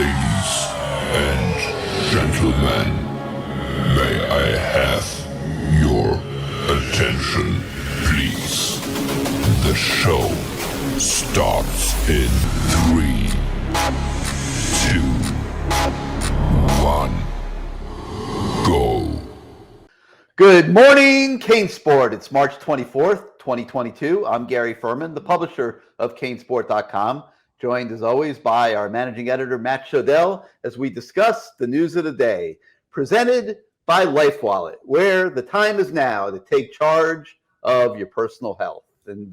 Ladies and gentlemen, may I have your attention, please? The show starts in 3, 2, 1, go. Good morning, CaneSport. It's March 24th, 2022. I'm Gary Ferman, the publisher of CaneSport.com, joined as always by our managing editor, Matt Shodell, as we discuss the news of the day, presented by LifeWallet, where the time is now to take charge of your personal health. And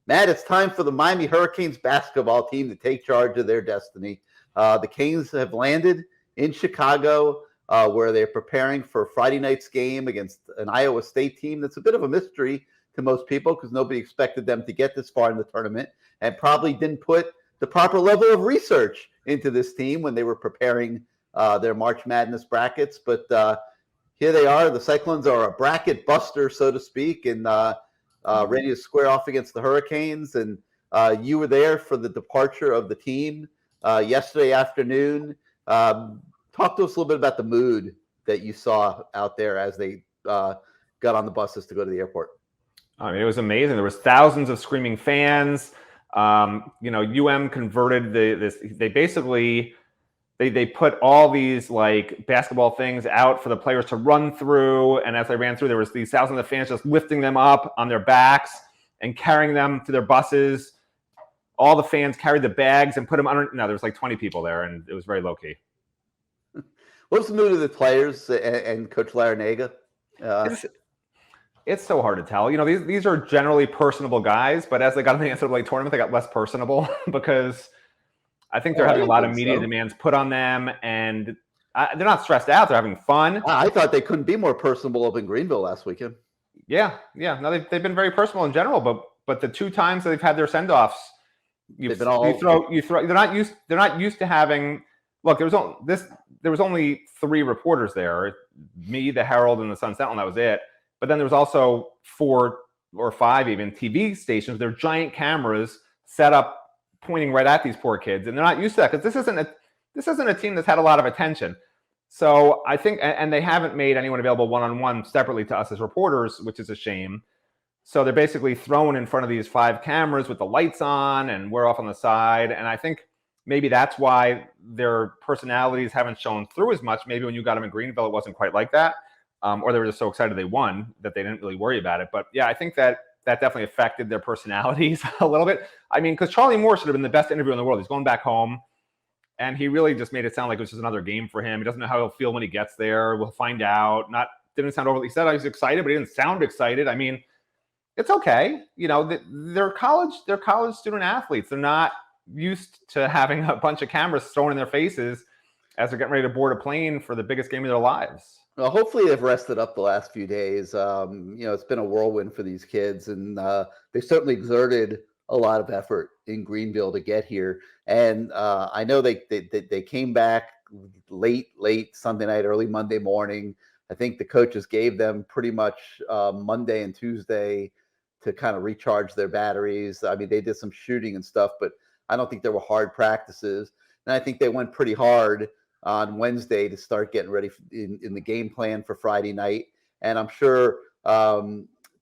Matt, it's time for the Miami Hurricanes basketball team to take charge of their destiny. The Canes have landed in Chicago, where they're preparing for Friday night's game against an Iowa State team that's a bit of a mystery to most people because nobody expected them to get this far in the tournament and probably didn't put the proper level of research into this team when they were preparing their March Madness brackets. But here they are. The Cyclones are a bracket buster, so to speak, and ready to square off against the Hurricanes. And you were there for the departure of the team yesterday afternoon. Talk to us a little bit about the mood that you saw out there as they got on the buses to go to the airport. I mean, it was amazing. There was thousands of screaming fans. UM converted this. They basically they put all these like basketball things out for the players to run through. And as they ran through, there was these thousands of fans just lifting them up on their backs and carrying them to their buses. All the fans carried the bags and put them under. No, there was like 20 people there, and it was very low key. What's the mood of the players and Coach Larinaga? It's so hard to tell. These are generally personable guys, but as they got in the NCAA tournament, they got less personable because I think they're having a lot of media demands put on them, and they're not stressed out. They're having fun. I thought they couldn't be more personable up in Greenville last weekend. Yeah. No, they've been very personal in general, but the two times that they've had their send-offs, they're not used to having. Look, there was only 3 reporters there, me, the Herald, and the Sun Sentinel. That was it. But then there was also 4 or 5 even TV stations. They're giant cameras set up pointing right at these poor kids, and they're not used to that because this isn't a team that's had a lot of attention. So I think, and they haven't made anyone available one-on-one separately to us as reporters, which is a shame. So they're basically thrown in front of these 5 cameras with the lights on, and we're off on the side. And I think maybe that's why their personalities haven't shown through as much. Maybe when you got them in Greenville, it wasn't quite like that. Or they were just so excited they won that they didn't really worry about it. But yeah, I think that definitely affected their personalities a little bit. I mean, because Charlie Moore should have been the best interviewer in the world. He's going back home, and he really just made it sound like it was just another game for him. He doesn't know how he'll feel when he gets there. We'll find out. Didn't sound overly. He said he was excited, but he didn't sound excited. I mean, it's okay. They're college student athletes. They're not used to having a bunch of cameras thrown in their faces as they're getting ready to board a plane for the biggest game of their lives. Well, hopefully they've rested up the last few days. It's been a whirlwind for these kids, and they certainly exerted a lot of effort in Greenville to get here. And I know they came back late Sunday night, early Monday morning. I think the coaches gave them pretty much Monday and Tuesday to kind of recharge their batteries. I mean, they did some shooting and stuff, but I don't think there were hard practices. And I think they went pretty hard on Wednesday to start getting ready in the game plan for Friday night. And I'm sure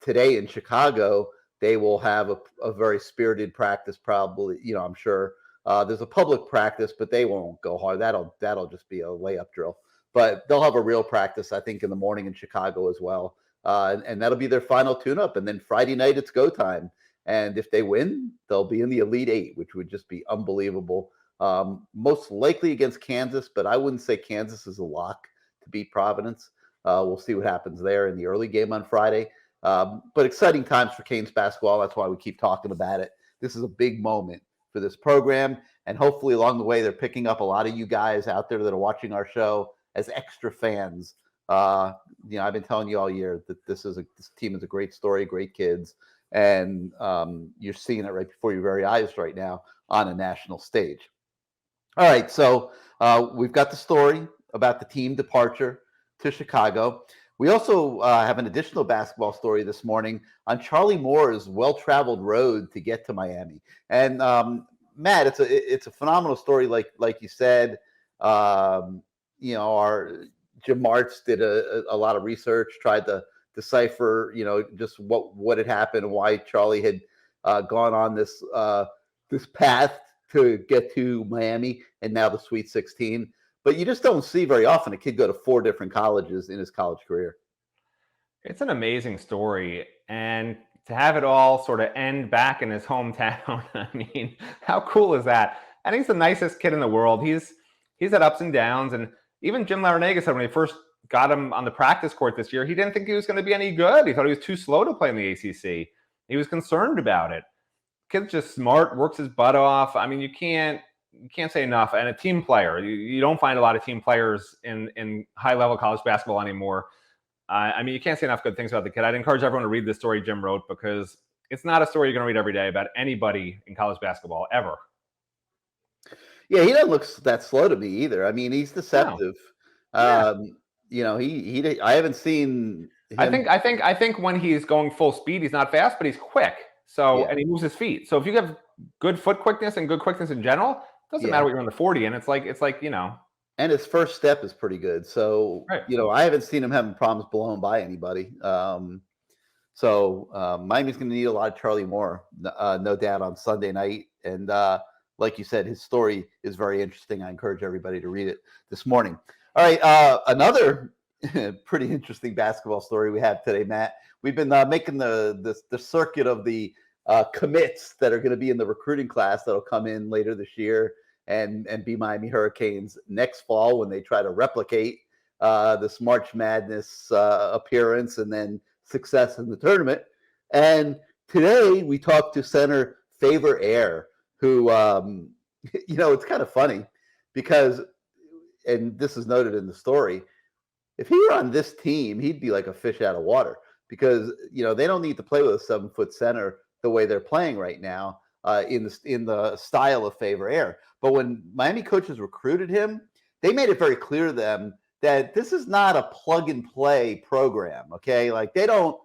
today in Chicago, they will have a very spirited practice probably. I'm sure there's a public practice, but they won't go hard. That'll just be a layup drill. But they'll have a real practice, I think, in the morning in Chicago as well. And that'll be their final tune-up. And then Friday night, it's go time. And if they win, they'll be in the Elite 8, which would just be unbelievable. Most likely against Kansas, but I wouldn't say Kansas is a lock to beat Providence. We'll see what happens there in the early game on Friday. But exciting times for Canes basketball. That's why we keep talking about it. This is a big moment for this program. And hopefully along the way, they're picking up a lot of you guys out there that are watching our show as extra fans. I've been telling you all year that this team is a great story, great kids. And you're seeing it right before your very eyes right now on a national stage. All right, so we've got the story about the team departure to Chicago. We also have an additional basketball story this morning on Charlie Moore's well-traveled road to get to Miami. And Matt, it's a phenomenal story. Like you said, our Jim Martz did a lot of research, tried to decipher, just what had happened and why Charlie had gone on this path to get to Miami and now the Sweet 16. But you just don't see very often a kid go to 4 different colleges in his college career. It's an amazing story. And to have it all sort of end back in his hometown, I mean, how cool is that? And he's the nicest kid in the world. He's had ups and downs. And even Jim Larrañaga said when he first got him on the practice court this year, he didn't think he was going to be any good. He thought he was too slow to play in the ACC. He was concerned about it. Kid's just smart, works his butt off. I mean, you can't say enough. And a team player, you don't find a lot of team players in high-level college basketball anymore. I mean, you can't say enough good things about the kid. I'd encourage everyone to read the story Jim wrote, because it's not a story you're going to read every day about anybody in college basketball ever. Yeah, he doesn't look that slow to me either. I mean, he's deceptive. No. I haven't seen him. I think when he's going full speed, he's not fast, but he's quick. So and he moves his feet. So if you have good foot quickness and good quickness in general, it doesn't matter what you're on the 40 in. It's like And his first step is pretty good. So, I haven't seen him having problems blowing by anybody. Miami's going to need a lot of Charlie Moore, no doubt, on Sunday night. And like you said, his story is very interesting. I encourage everybody to read it this morning. All right, another pretty interesting basketball story we have today, Matt. We've been making the circuit of the commits that are going to be in the recruiting class that'll come in later this year and be Miami Hurricanes next fall when they try to replicate this March Madness appearance and then success in the tournament. And today we talked to center Favor Air, who, it's kind of funny because, and this is noted in the story, if he were on this team, he'd be like a fish out of water because, they don't need to play with a 7-foot center the way they're playing right now in the style of Favor Air. But when Miami coaches recruited him, they made it very clear to them that this is not a plug and play program. Okay. Like they don't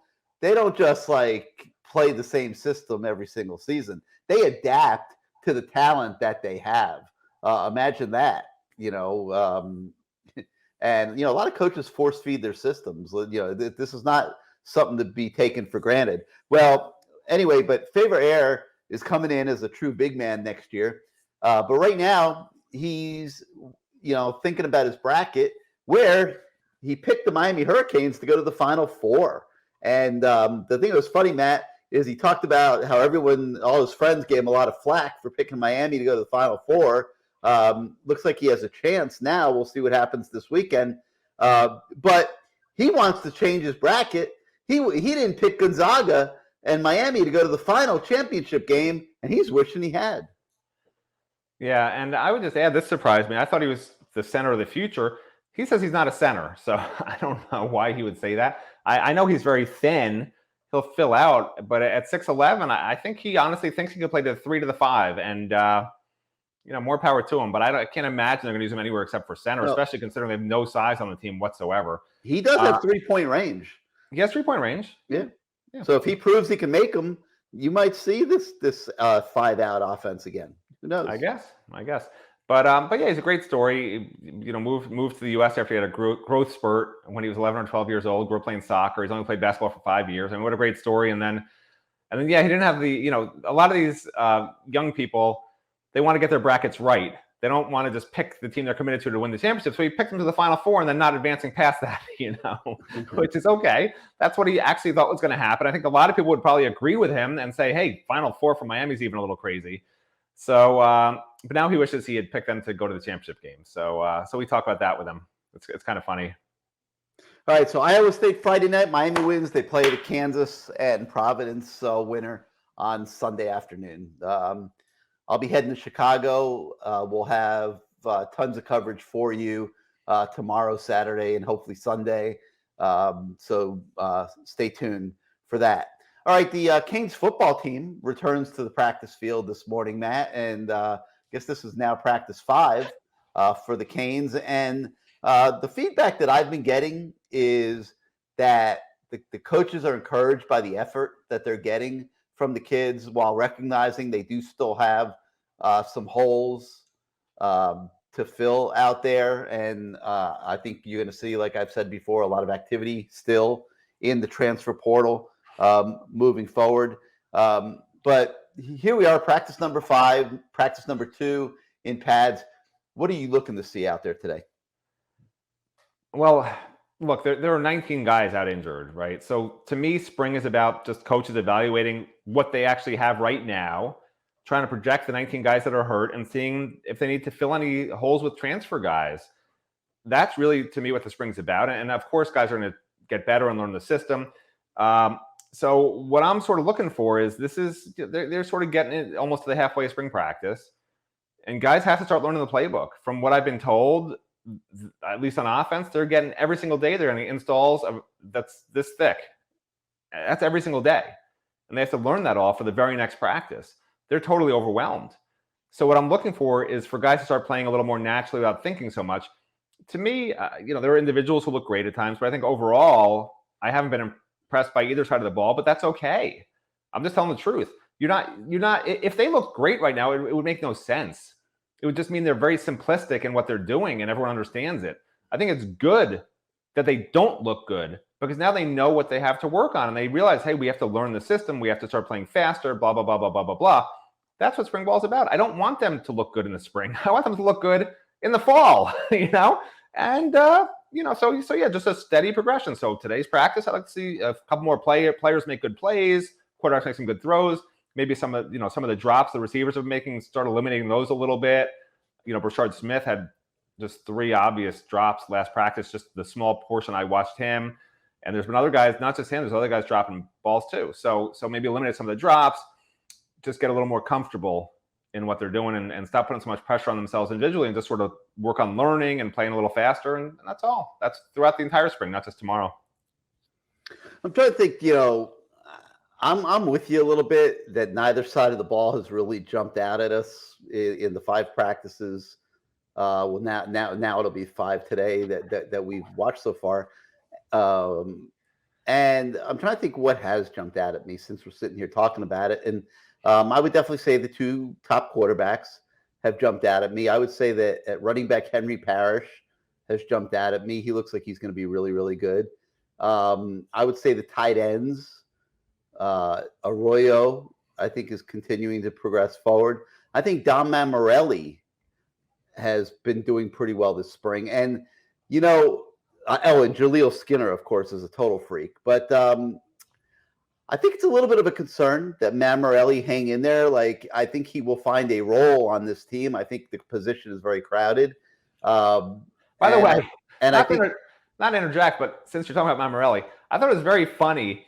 just like play the same system every single season. They adapt to the talent that they have. Imagine that, and, a lot of coaches force feed their systems. This is not something to be taken for granted. Well, anyway, but Favor Air is coming in as a true big man next year. But right now he's, thinking about his bracket where he picked the Miami Hurricanes to go to the Final Four. And the thing that was funny, Matt, is he talked about how all his friends gave him a lot of flack for picking Miami to go to the Final Four. Looks like he has a chance now. We'll see what happens this weekend. But he wants to change his bracket. He didn't pick Gonzaga and Miami to go to the final championship game, and he's wishing he had. Yeah, and I would just add, this surprised me. I thought he was the center of the future. He says he's not a center, so I don't know why he would say that. I know he's very thin. He'll fill out, but at 6'11", I think he honestly thinks he could play the 3 to the 5, and more power to him. But I can't imagine they're going to use him anywhere except for center, especially considering they have no size on the team whatsoever. He does have 3-point range. He has 3-point range. Yeah. So if he proves he can make them, you might see this 5-out offense again. Who knows? I guess. But yeah, he's a great story. Moved to the U.S. after he had a growth spurt when he was 11 or 12 years old. Grew up playing soccer. He's only played basketball for 5 years. I mean, what a great story. And then yeah, he didn't have a lot of these young people, they want to get their brackets right. They don't want to just pick the team they're committed to win the championship. So he picked them to the Final Four and then not advancing past that, which is okay. That's what he actually thought was going to happen. I think a lot of people would probably agree with him and say, hey, Final Four for Miami is even a little crazy. So, but now he wishes he had picked them to go to the championship game. So we talk about that with him. It's kind of funny. All right. So Iowa State Friday night, Miami wins. They play the Kansas and Providence winner on Sunday afternoon. I'll be heading to Chicago. We'll have tons of coverage for you tomorrow, Saturday, and hopefully Sunday. So stay tuned for that. All right, the Canes football team returns to the practice field this morning, Matt, and I guess this is now practice 5 for the Canes. And the feedback that I've been getting is that the coaches are encouraged by the effort that they're getting from the kids while recognizing they do still have some holes to fill out there. And I think you're going to see, like I've said before, a lot of activity still in the transfer portal moving forward. But here we are, practice number 5, practice number 2 in pads. What are you looking to see out there today? Well, look, there are 19 guys out injured, right? So to me, spring is about just coaches evaluating what they actually have right now, trying to project the 19 guys that are hurt and seeing if they need to fill any holes with transfer guys. That's really, to me, what the spring's about. And of course, guys are going to get better and learn the system. So what I'm sort of looking for is they're sort of getting it almost to the halfway of spring practice. And guys have to start learning the playbook. From what I've been told, at least on offense, they're getting every single day. They're getting installs that's this thick. That's every single day. And they have to learn that all for the very next practice. They're totally overwhelmed. So what I'm looking for is for guys to start playing a little more naturally without thinking so much. To me, there are individuals who look great at times, but I think overall, I haven't been impressed by either side of the ball, but that's okay. I'm just telling the truth. You're not, if they look great right now, it would make no sense. It would just mean they're very simplistic in what they're doing and everyone understands it. I think it's good that they don't look good because now they know what they have to work on and they realize, hey, we have to learn the system. We have to start playing faster, blah, blah, blah, blah, blah, blah, blah. That's what spring ball is about. I don't want them to look good in the spring. I want them to look good in the fall, And, so yeah, just a steady progression. So today's practice, I'd like to see a couple more players make good plays, quarterbacks make some good throws. Maybe some of the drops the receivers are making, start eliminating those a little bit. Brashard Smith had just 3 obvious drops last practice, just the small portion I watched him. And there's been other guys, not just him, there's other guys dropping balls too. So maybe eliminate some of the drops, just get a little more comfortable in what they're doing and stop putting so much pressure on themselves individually and just sort of work on learning and playing a little faster. And that's all. That's throughout the entire spring, not just tomorrow. I'm trying to think, I'm with you a little bit that neither side of the ball has really jumped out at us in the 5 practices. Well, now it'll be 5 today that we've watched so far. And I'm trying to think what has jumped out at me since we're sitting here talking about it. And I would definitely say the 2 top quarterbacks have jumped out at me. I would say that at running back, Henry Parrish has jumped out at me. He looks like he's going to be really, really good. I would say the tight ends, Arroyo, I think, is continuing to progress forward. I think Dom Mammarelli has been doing pretty well this spring. And, and Jaleel Skinner, of course, is a total freak. But I think it's a little bit of a concern that Mammarelli hang in there. Like, I think he will find a role on this team. I think the position is very crowded. By the way, not to interject, but since you're talking about Mammarelli, I thought it was very funny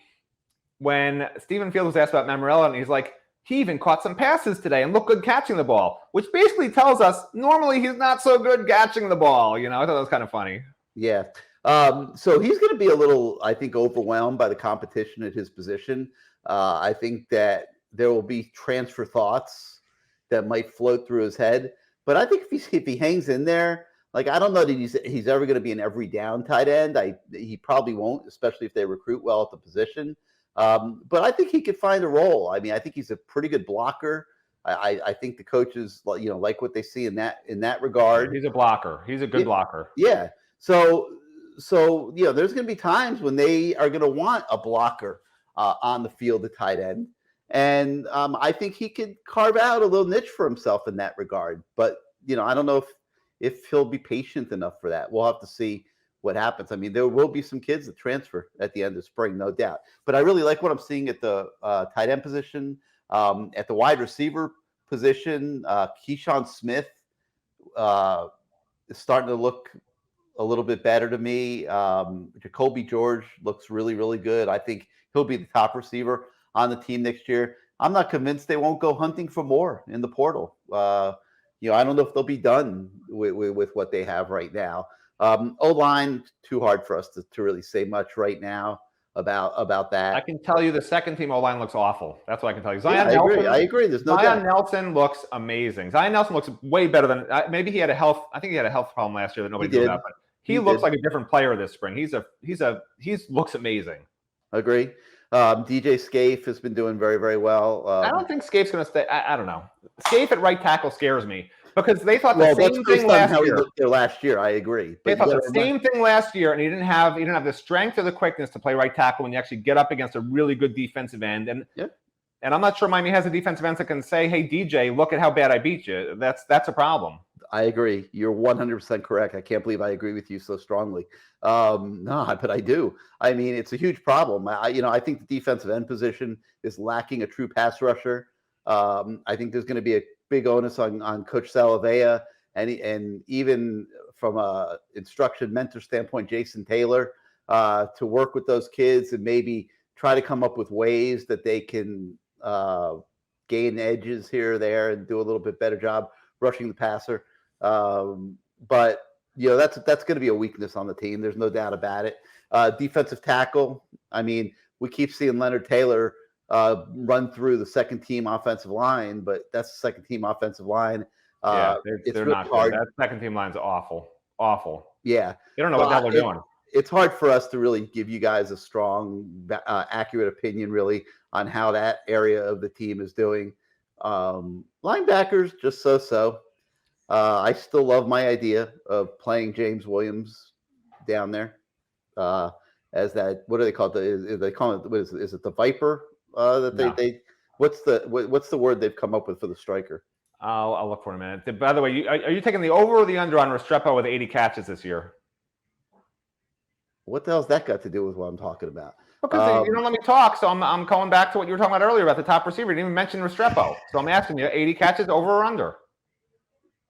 when Stephen Field was asked about Mammarelli, and he's like, he even caught some passes today and looked good catching the ball, which basically tells us normally he's not so good catching the ball. I thought that was kind of funny. Yeah. So he's going to be a little, I think, overwhelmed by the competition at his position. I think that there will be transfer thoughts that might float through his head. But I think if he hangs in there, like, I don't know that he's ever going to be an every down tight end. He probably won't, especially if they recruit well at the position. But I think he could find a role. I mean, I think he's a pretty good blocker. I think the coaches, like what they see in that regard. He's a blocker. He's a good blocker. Yeah. So there's going to be times when they are going to want a blocker on the field at tight end. And I think he could carve out a little niche for himself in that regard. But, I don't know if he'll be patient enough for that. We'll have to see what happens. I mean, there will be some kids that transfer at the end of spring, no doubt. But I really like what I'm seeing at the tight end position, at the wide receiver position. Keyshawn Smith is starting to look a little bit better to me. Jacoby George looks really, really good. I think he'll be the top receiver on the team next year. I'm not convinced they won't go hunting for more in the portal. I don't know if they'll be done with what they have right now. O-line, too hard for us to really say much right now about that. I can tell you the second team O-line looks awful. That's what I can tell you. I agree. There's no Zion Nelson looks amazing. Zion Nelson looks way better than maybe he had a health. I think he had a health problem last year that nobody knew about. But he looks like a different player this spring. He looks amazing. Agree. DJ Scaife has been doing very, very well. I don't think Scaife's going to stay. I don't know. Scaife at right tackle scares me because they thought the same thing last year. Last year, I agree. They thought the same thing last year, and he didn't have the strength or the quickness to play right tackle when you actually get up against a really good defensive end. And I'm not sure Miami has a defensive end that can say, "Hey, DJ, look at how bad I beat you." That's a problem. I agree. You're 100% correct. I can't believe I agree with you so strongly. No, but I do. I mean, it's a huge problem. I think the defensive end position is lacking a true pass rusher. I think there's going to be a big onus on Coach Salavea and even from a instruction mentor standpoint, Jason Taylor, to work with those kids and maybe try to come up with ways that they can gain edges here or there and do a little bit better job rushing the passer. But that's going to be a weakness on the team. There's no doubt about it. Defensive tackle. I mean, we keep seeing Leonard Taylor run through the second team offensive line, but that's the second team offensive line. They're really not hard. Good. That second team line's awful. Yeah. They don't know what the hell they're doing. It's hard for us to really give you guys a strong, accurate opinion really on how that area of the team is doing. Linebackers, just so. I still love my idea of playing James Williams down there as that. What do they call it? They call it. What is it? The Viper? They what's the word they've come up with for the striker? I'll look for it in a minute. By the way, are you taking the over or the under on Restrepo with 80 catches this year? What the hell's that got to do with what I'm talking about? Because you don't let me talk, so I'm calling back to what you were talking about earlier about the top receiver. You didn't even mention Restrepo, so I'm asking you: 80 catches, over or under?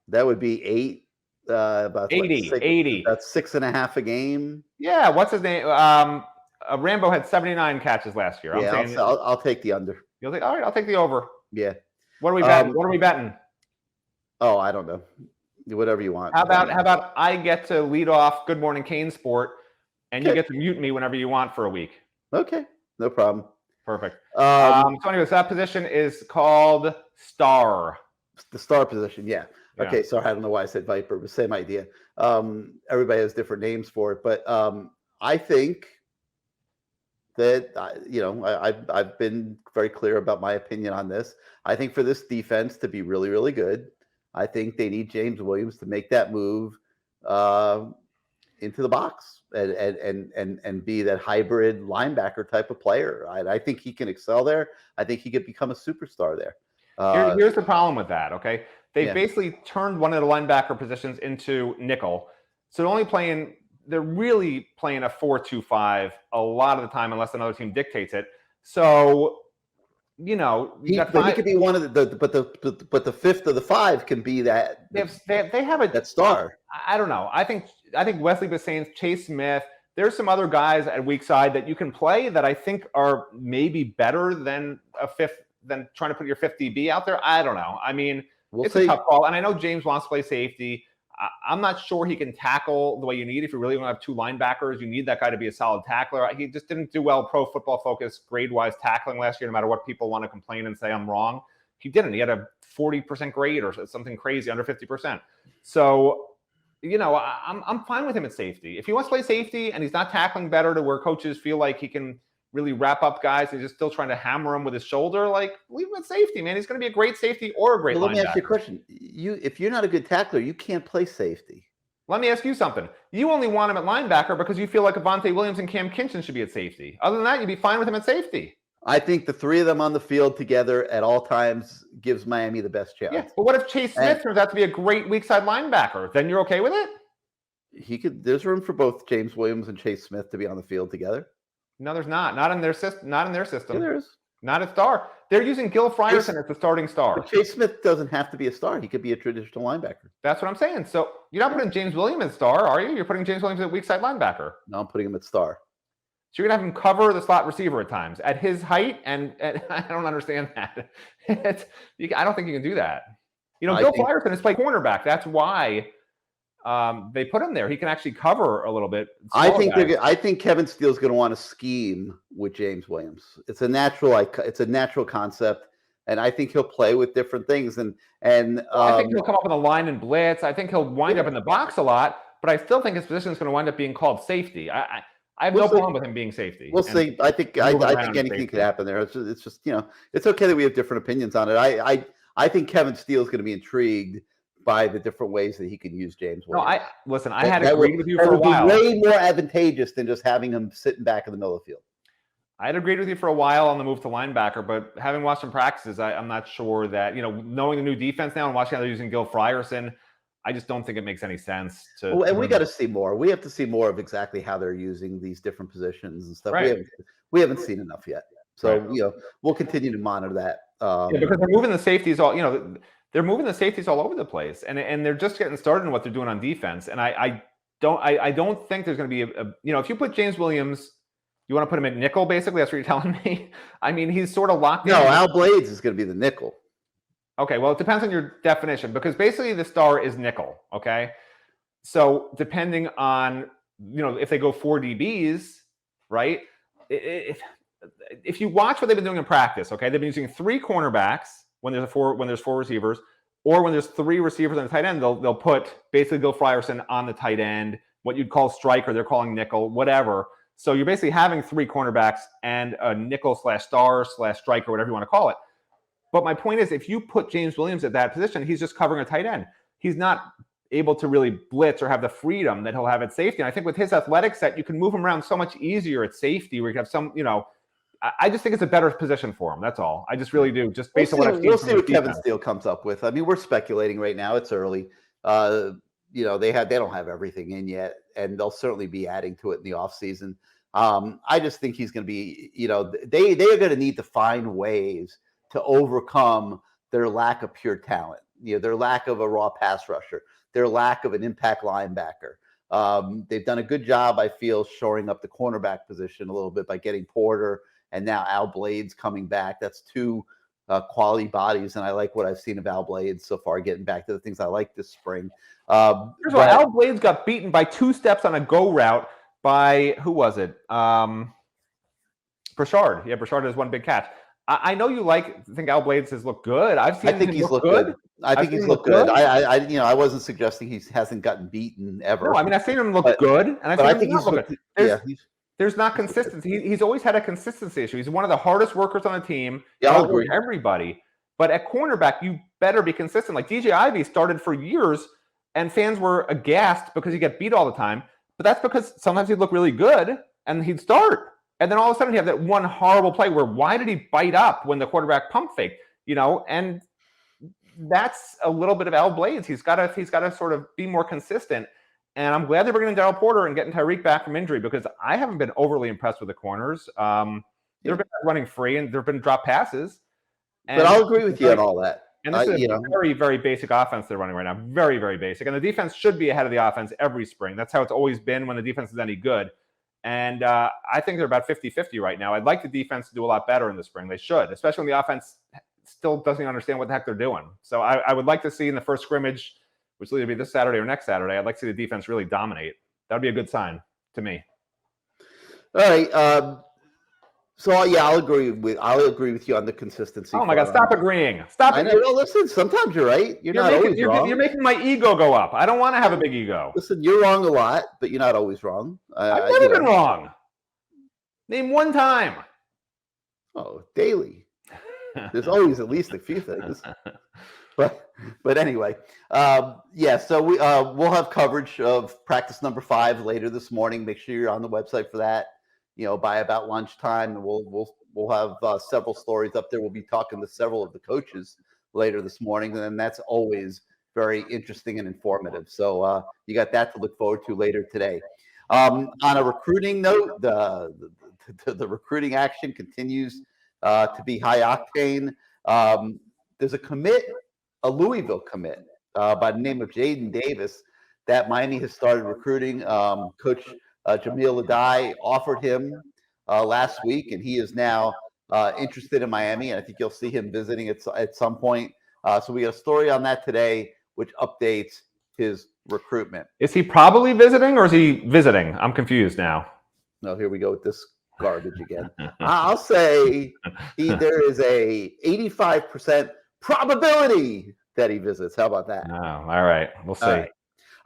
That would be 8. About 80. 80. That's 6.5 a game. Yeah. What's his name? Rambo had 79 catches last year. I'll take the under. You'll take. All right. I'll take the over. Yeah. What are we betting? What are we betting? Oh, I don't know. Whatever you want. How about I get to lead off Good Morning CaneSport, and you get to mute me whenever you want for a week. Okay. No problem. Perfect. So anyways, that position is called star. The star position. Yeah. Okay, sorry, I don't know why I said Viper, but same idea. Everybody has different names for it, but I think that I've been very clear about my opinion on this. I think for this defense to be really, really good, I think they need James Williams to make that move into the box and be that hybrid linebacker type of player. I think he can excel there. I think he could become a superstar there. Here's the problem with that. Okay. They basically turned one of the linebacker positions into nickel. So they're really playing a 4-2-5 a lot of the time, unless another team dictates it. So, he could be one of but the fifth of the five can be that. They have that star. I don't know. I think Wesley Bissainthe, Chase Smith. There's some other guys at weak side that you can play that I think are maybe better than than trying to put your fifth DB out there. I don't know. I mean. It's a tough call, and I know James wants to play safety. I'm not sure he can tackle the way you need. If you really want to have two linebackers, you need that guy to be a solid tackler. He just didn't do well Pro Football Focus grade-wise tackling last year, no matter what people want to complain and say I'm wrong. He didn't. He had a 40% grade or something crazy, under 50%. So, I'm fine with him at safety. If he wants to play safety and he's not tackling better to where coaches feel like he can really wrap up guys and just still trying to hammer him with his shoulder, leave him at safety, man. He's going to be a great safety or a great linebacker. Let me ask you a question. If you're not a good tackler, you can't play safety. Let me ask you something. You only want him at linebacker because you feel like Avonte Williams and Cam Kinchen should be at safety. Other than that, you'd be fine with him at safety. I think the three of them on the field together at all times gives Miami the best chance. Yeah, but what if Chase Smith turns out to be a great weak side linebacker? Then you're okay with it? There's room for both James Williams and Chase Smith to be on the field together. No, there's not. Not in their system. Not in their system. Yeah, there is. Not a star. They're using Gil Frierson as the starting star. But Chase Smith doesn't have to be a star. He could be a traditional linebacker. That's what I'm saying. So you're not putting James Williams as star, are you? You're putting James Williams at weak side linebacker. No, I'm putting him at star. So you're going to have him cover the slot receiver at times at his height, and I don't understand that. I don't think you can do that. Gil Frierson has played cornerback. That's why they put him there. He can actually cover a little bit. I think Kevin Steele's going to want to scheme with James Williams. It's a natural concept, and I think he'll play with different things. And I think he'll come up on the line and blitz. I think he'll wind up in the box a lot, but I still think his position is going to wind up being called safety. I have no problem with him being safety. We'll see. I think anything could happen there. It's just it's okay that we have different opinions on it. I think Kevin Steele's going to be intrigued by the different ways that he can use James Williams. No, I had agreed with you for a while. That would be way more advantageous than just having him sitting back in the middle of the field. I had agreed with you for a while on the move to linebacker, but having watched some practices, I'm not sure that, knowing the new defense now and watching how they're using Gil Frierson, I just don't think it makes any sense to. And we got to see more. We have to see more of exactly how they're using these different positions and stuff. Right. We haven't seen enough yet. So, we'll continue to monitor that. Because they're moving the safeties they're moving the safeties all over the place, and they're just getting started in what they're doing on defense. And I don't think there's going to be if you put James Williams, you want to put him at nickel, basically. That's what you're telling me. I mean, he's sort of locked in. No, Al Blades is going to be the nickel. Okay, well, it depends on your definition, because basically the star is nickel. Okay, so depending on if they go 4 DBs, right? If you watch what they've been doing in practice, okay, they've been using 3 cornerbacks when there's 4 receivers, or when there's 3 receivers on the tight end, they'll put basically Gil Frierson on the tight end, what you'd call striker, they're calling nickel, whatever. So you're basically having 3 cornerbacks and a nickel / star / striker, whatever you want to call it. But my point is, if you put James Williams at that position, he's just covering a tight end. He's not able to really blitz or have the freedom that he'll have at safety. And I think with his athletic set, you can move him around so much easier at safety, where you can have some, I just think it's a better position for him. That's all. I just really do. Just based on what I've seen. We'll see what Kevin Steele comes up with. I mean, we're speculating right now. It's early. They don't have everything in yet, and they'll certainly be adding to it in the offseason. I just think he's going to be, they are going to need to find ways to overcome their lack of pure talent, their lack of a raw pass rusher, their lack of an impact linebacker. They've done a good job, I feel, shoring up the cornerback position a little bit by getting Porter and now Al Blades coming back. That's 2 quality bodies, and I like what I've seen of Al Blades so far, getting back to the things I like this spring. Here's why Al Blades got beaten by 2 steps on a go route by, who was it? Brashard. Yeah, Brashard has one big catch. I know you think Al Blades has looked good. I think he's looked good. I think he's looked good. I wasn't suggesting he hasn't gotten beaten ever. No, I mean, I've seen him look good, and I think he's looked good. There's not consistency. He's always had a consistency issue. He's one of the hardest workers on the team. Yeah, I'll agree. Everybody. But at cornerback, you better be consistent. Like DJ Ivey started for years, and fans were aghast because he got beat all the time. But that's because sometimes he'd look really good, and he'd start. And then all of a sudden you have that one horrible play where why did he bite up when the quarterback pump faked? And that's a little bit of Al Blades. He's got to sort of be more consistent. And I'm glad they're bringing in Darryl Porter and getting Tyreek back from injury, because I haven't been overly impressed with the corners. They've been running free, and there have been drop passes. But I'll agree with you on all that. And this is a very, very basic offense they're running right now. Very, very basic. And the defense should be ahead of the offense every spring. That's how it's always been when the defense is any good. And I think they're about 50-50 right now. I'd like the defense to do a lot better in the spring. They should, especially when the offense still doesn't understand what the heck they're doing. So I would like to see in the first scrimmage, which will either be this Saturday or next Saturday, I'd like to see the defense really dominate. That would be a good sign to me. All right. So yeah, I'll agree with you on the consistency. Oh my God! Stop agreeing. Stop. I know. No, listen. Sometimes you're right. You're not always wrong. You're making my ego go up. I don't want to have a big ego. Listen, you're wrong a lot, but you're not always wrong. I've never been wrong. Name one time. Oh, daily. There's always at least a few things. But anyway, yeah. So we'll have coverage of practice number 5 later this morning. Make sure you're on the website for that. By about lunchtime, and we'll have several stories up there. We'll be talking to several of the coaches later this morning, and that's always very interesting and informative. So you got that to look forward to later today. On a recruiting note, the recruiting action continues to be high octane. There's a Louisville commit by the name of Jaden Davis that Miami has started recruiting. Coach Jamil Ladai offered him last week, and he is now interested in Miami, and I think you'll see him visiting at some point. So we got a story on that today, which updates his recruitment. Is he probably visiting, or is he visiting? I'm confused now. No, here we go with this garbage again. I'll say there is a 85% probability that he visits. How about that? Oh, all right. We'll see.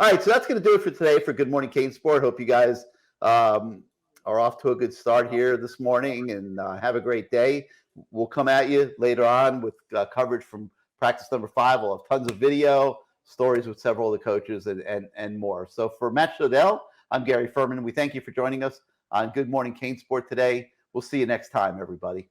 All right, so that's going to do it for today for Good Morning CaneSport. Hope you guys are are off to a good start here this morning, and have a great day. We'll come at you later on with coverage from practice number 5. We'll have tons of video, stories with several of the coaches, and more. So for Matt Shodell, I'm Gary Ferman. We thank you for joining us on Good Morning CaneSport today. We'll see you next time, everybody.